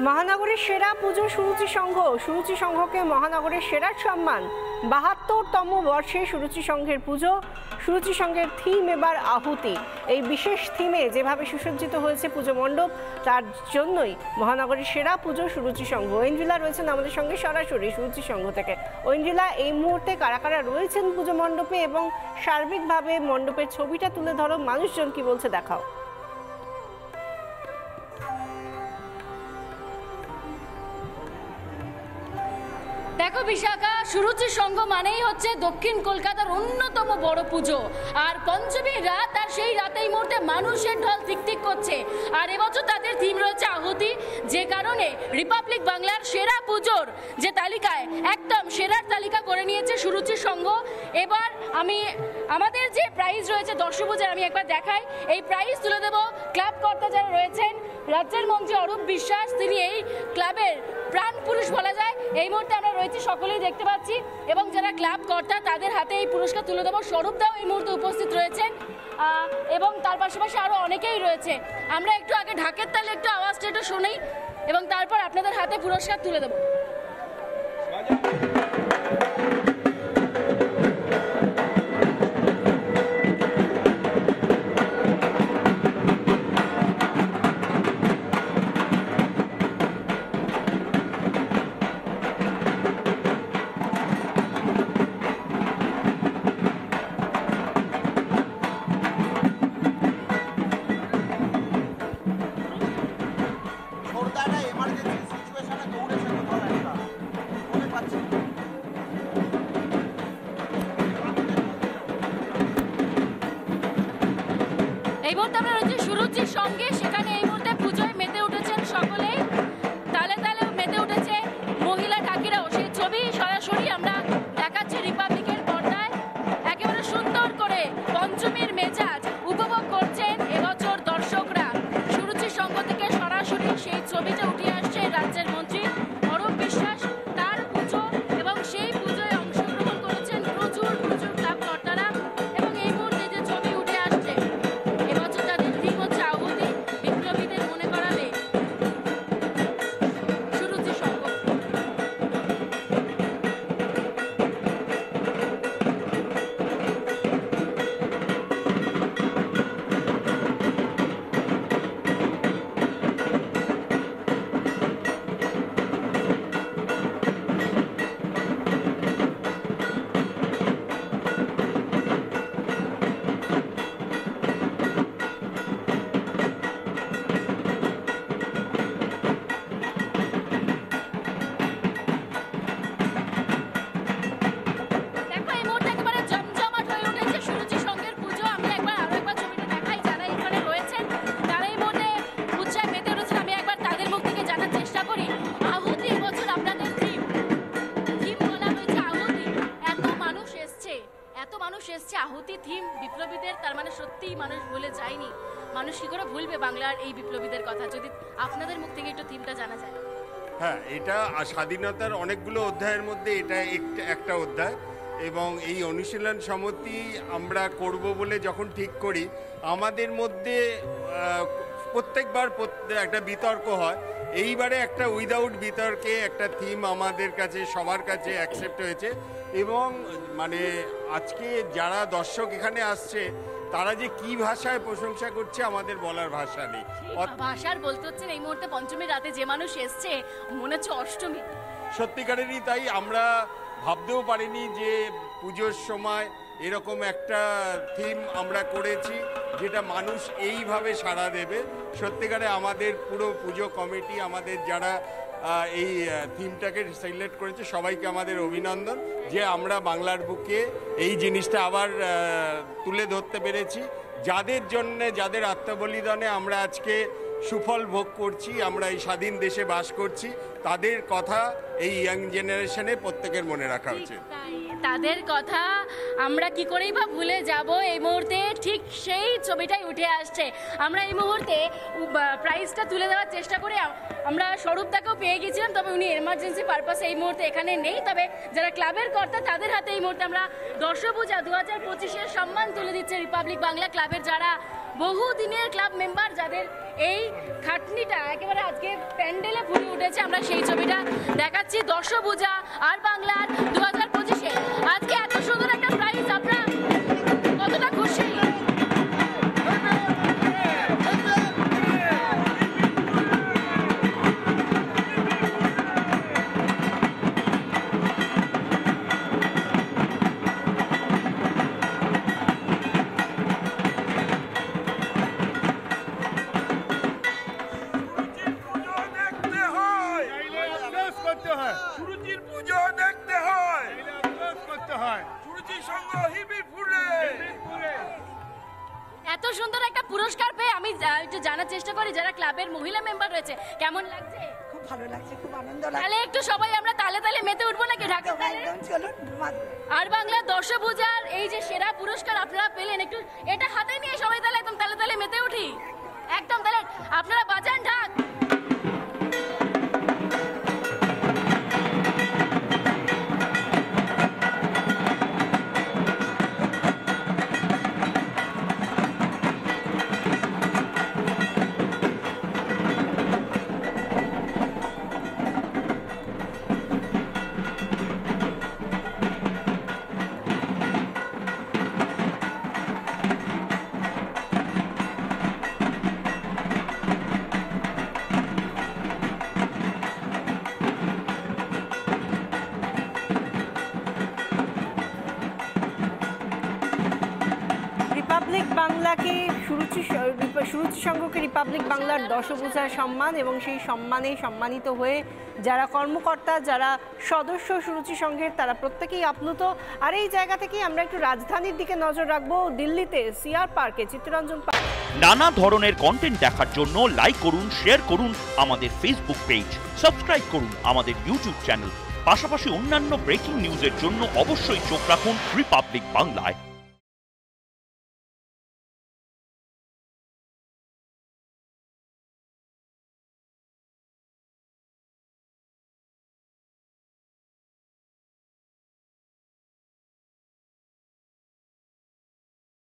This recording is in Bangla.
মহানগরের সেরা পুজো সুরুচি সংঘকে মহানগরের সেরার সম্মান। ৭২তম বর্ষে সুরুচি সংঘের পুজো। সুরুচি সংঘের থিম এবার আহুতি। এই বিশেষ থিমে যেভাবে সুসজ্জিত হয়েছে পুজো মণ্ডপ, তার জন্যই মহানগরের সেরা পুজো সুরুচি সংঘ। ঐন্দ্রিলা রয়েছেন আমাদের সঙ্গে সরাসরি সুরুচি সংঘ থেকে। ঐন্দ্রিলা, এই মুহূর্তে কারা কারা রয়েছেন পুজো মণ্ডপে এবং সার্বিকভাবে মণ্ডপের ছবিটা তুলে ধরো, মানুষজন কি বলছে দেখাও। দেখো বিশাখা, সুরুচি সংঘ মানেই হচ্ছে দক্ষিণ কলকাতার অন্যতম বড় পুজো। আর পঞ্চমীর রাত, আর সেই রাতে এই মুহূর্তে মানুষের ঢল ঠিক করছে। আর এবছর তাদের থিম রয়েছে আহুতি, যে কারণে রিপাবলিক বাংলার সেরা পুজোর যে তালিকায় একদম সেরার তালিকা করে নিয়েছে সুরুচি সংঘ। এবার আমাদের যে প্রাইজ রয়েছে দর্শকপূজার, আমি একবার দেখাই। এই প্রাইজ তুলে দেব ক্লাব কর্তা যারা রয়েছেন। রাজ্যের মন্ত্রী অরূপ বিশ্বাস, তিনি এই ক্লাবের প্রাণ পুরুষ বলা যায়। এই মুহূর্তে আমরা রয়েছি, সকলেই দেখতে পাচ্ছি, এবং যারা ক্লাব কর্তা তাদের হাতে এই পুরস্কার তুলে দেবো। স্বরূপদাও এই মুহূর্তে উপস্থিত রয়েছেন, এবং তার পাশাপাশি আরও অনেকেই রয়েছে। আমরা একটু আগে ঢাকের তালে একটু আওয়াজটা একটু শুনি, এবং তারপর আপনাদের হাতে পুরস্কার তুলে দেবো। এই মুহূর্তে আমরা রয়েছি সুরুচির সঙ্গে, সেখানে এই মুহূর্তে পুজোয় মেতে উঠেছেন সকলেই, তালে তালে মেতে উঠেছে মহিলা ঢাকিরাও। সেই ছবি সরাসরি আমরা দেখাচ্ছি রিপাবলিকের পর্দায়। একেবারে সুন্দর করে পঞ্চমীর মেজাজ উপভোগ করছেন এবছর দর্শকরা। সুরুচির সঙ্গ থেকে সরাসরি সেই ছবিটা উঠে আসছে রাজ্যের মন্ত্রী অরূপ বিশ্বাস, তার পুজো, এবং সেই পুজোয় অংশগ্রহণ করেছেন প্রচুর ক্লাব কর্তারা। এবং এই মুহূর্তে যে ছবি উঠে আসছে, এবছর তাদের থিম হচ্ছে আহুতি, বিপ্লবীদের মনে করাবে সুরুচি সংঘ। আহুতি থিম বিপ্লবীদের, তার মানে সত্যিই মানুষ ভুলে যায়নি। মানুষ কি করে ভুলবে বাংলার এই বিপ্লবীদের কথা? যদি আপনাদের মুখ থেকে একটু থিমটা জানা যায়। হ্যাঁ, এটা স্বাধীনতার অনেকগুলো অধ্যায়ের মধ্যে এটা একটা অধ্যায়, এবং এই অনুশীলন সমিতি আমরা করব বলে যখন ঠিক করি, আমাদের মধ্যে প্রত্যেকবার একটা বিতর্ক হয়। এইবারে একটা উইদাউট বিতর্কে একটা থিম আমাদের কাছে সবার কাছে অ্যাকসেপ্ট হয়েছে, এবং মানে আজকে যারা দর্শক এখানে আসছে তারা যে কি ভাষায় প্রশংসা করছে আমাদের বলার ভাষা নেই। ভাষার বলতে হচ্ছেন এই মুহূর্তে পঞ্চমীর রাতে যে মানুষ এসছে, মনে হচ্ছে অষ্টমী। সত্যিকারেরই তাই। আমরা ভাবতেও পারিনি যে পুজোর সময় এরকম একটা থিম আমরা করেছি যেটা মানুষ এইভাবে সাড়া দেবে। সত্যিকারে আমাদের পুরো পুজো কমিটি, আমাদের যারা এই থিমটাকে সিলেক্ট করেছে, সবাইকে আমাদের অভিনন্দন যে আমরা বাংলার বুকে এই জিনিসটা আবার তুলে ধরতে পেরেছি। যাদের জন্যে, যাদের আত্মবলিদানে আমরা আজকে সুফল ভোগ করছি, আমরা এই স্বাধীন দেশে বাস করছি, তাদের কথা এই ইয়াং জেনারেশনে প্রত্যেকের মনে রাখা উচিত। তাদের কথা আমরা কি করেই বা ভুলে যাব। এই মুহূর্তে ঠিক সেই ছবিটাই উঠে আসছে। আমরা এই মুহূর্তে প্রাইজটা তুলে দেওয়ার চেষ্টা করি। আমরা স্বরূপদাকেও পেয়ে গেছিলাম, তবে উনি এমার্জেন্সি পারপাসে এই মুহূর্তে এখানে নেই। তবে যারা ক্লাবের কর্তা তাদের হাতে এই মুহূর্তে আমরা দর্শপূজা 2025-এর সম্মান তুলে দিচ্ছে রিপাবলিক বাংলা ক্লাবের যারা বহুদিনের ক্লাব মেম্বার, যাদের এই খাটনিটা একেবারে আজকে প্যান্ডেলে ফুটে উঠেছে। আমরা সেই ছবিটা দেখাচ্ছি দশভূজা আর বাংলার 2025-এ আজকে এত সুন্দর একটা প্রাইজ। আপনারা কতটা খুশি? সুরুচির পুজো দেখতে হয়, করতে হয়। সুরুচি সংঘ হিবি ফুলে। এত সুন্দর একটা পুরস্কার পেয়ে আমি একটু জানার চেষ্টা করি যারা ক্লাবের মহিলা মেম্বার রয়েছে কেমন লাগছে। খুব ভালো লাগছে, খুব আনন্দ লাগছে। তাহলে একটু সবাই আমরা তালে তালে মেতে উঠবো নাকি ঢাকা তালে? একদম চলুন। আর বাংলা দশভূজার এই যে সেরা পুরস্কার আপনারা পেলেন, একটু এটা হাতে নিয়ে সবাই তাহলে একদম তালে তালে মেতে উঠি। একদম তাহলে আপনারা বাজান ঢাক। রিপাবলিক বাংলাকে সুরুচি সংঘকে রিপাবলিক বাংলার দশভূজার সম্মান, এবং সেই সম্মানে সম্মানিত হয়ে যারা কর্মকর্তা, যারা সদস্য সুরুচি সংঘের, তারা প্রত্যেকেই আপ্লুত। আর এই জায়গা থেকেই আমরা একটু রাজধানীর দিকে নজর রাখবো। দিল্লিতে সিআর পার্কে, চিত্তরঞ্জন পার্ক। নানা ধরনের কন্টেন্ট দেখার জন্য লাইক করুন, শেয়ার করুন আমাদের ফেসবুক পেজ, সাবস্ক্রাইব করুন আমাদের ইউটিউব চ্যানেল। পাশাপাশি অন্যান্য ব্রেকিং নিউজের জন্য অবশ্যই চোখ রাখুন রিপাবলিক বাংলায়।